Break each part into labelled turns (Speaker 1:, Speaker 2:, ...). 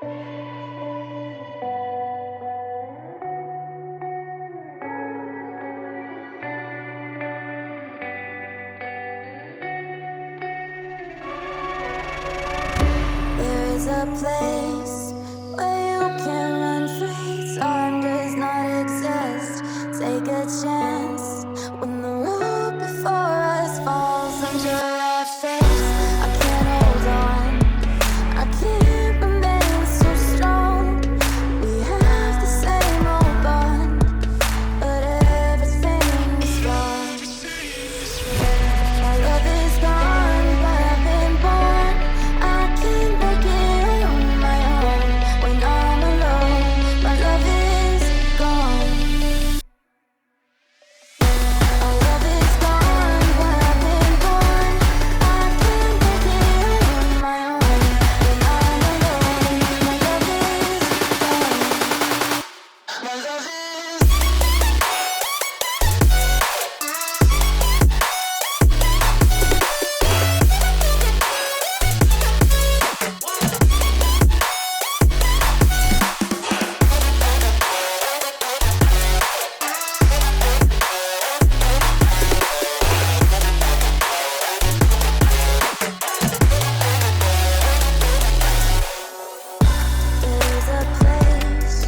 Speaker 1: There is a place where you can run free. Time does not exist. Take a chance when the world before us falls under our face. I can't hold on. I can't remain so strong. We have the same old bond, but everything is wrong. My love is gone, but I've been born. I can't make it on my own. When I'm alone, my love is gone. My love is gone, but I've been born. I can't make it on my own. When I'm alone, my love is gone. My love is There's a place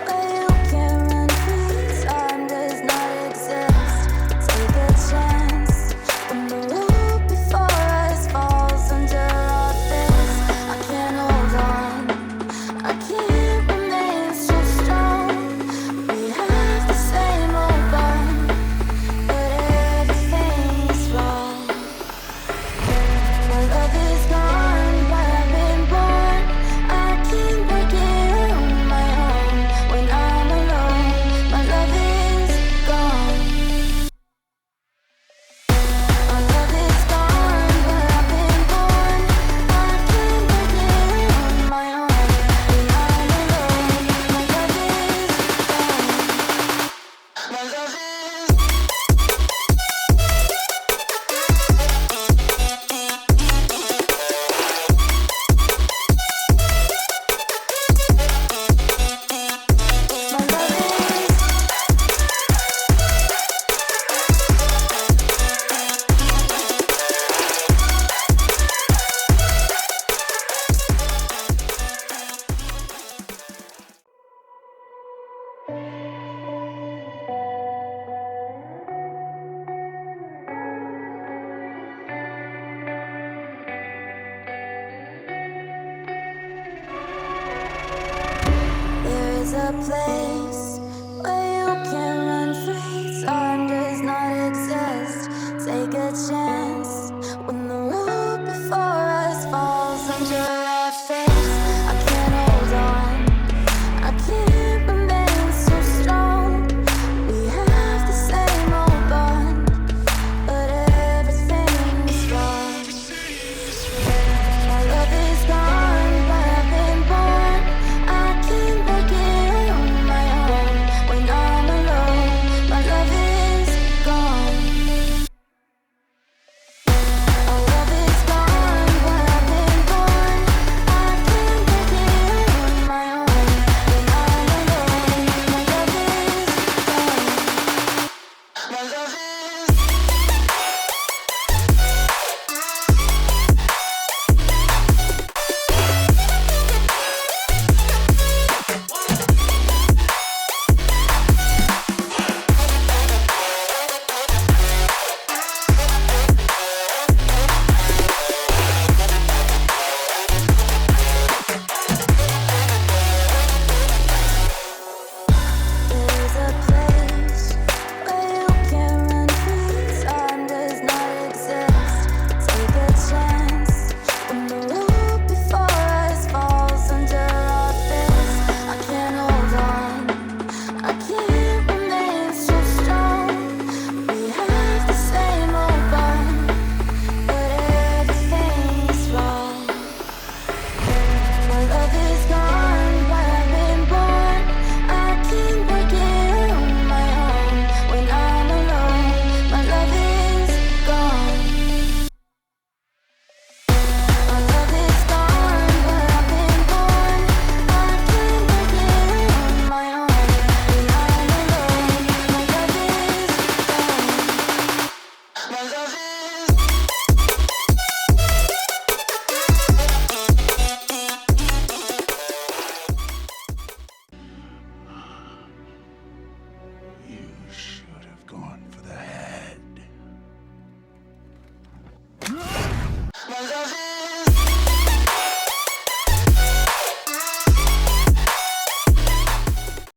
Speaker 1: where you can run free. Time does not exist. Take a chance when the world before us falls under our face. I can't hold on. I can't remain so strong. We have the same old bond, but everything's wrong. My love is gone, but I've been born. I can't make it on my own. When I'm alone, my love is gone. My love is gone, but I've been born. I can't make it on my own. When I'm alone, my love is gone. My love is My love is There is a place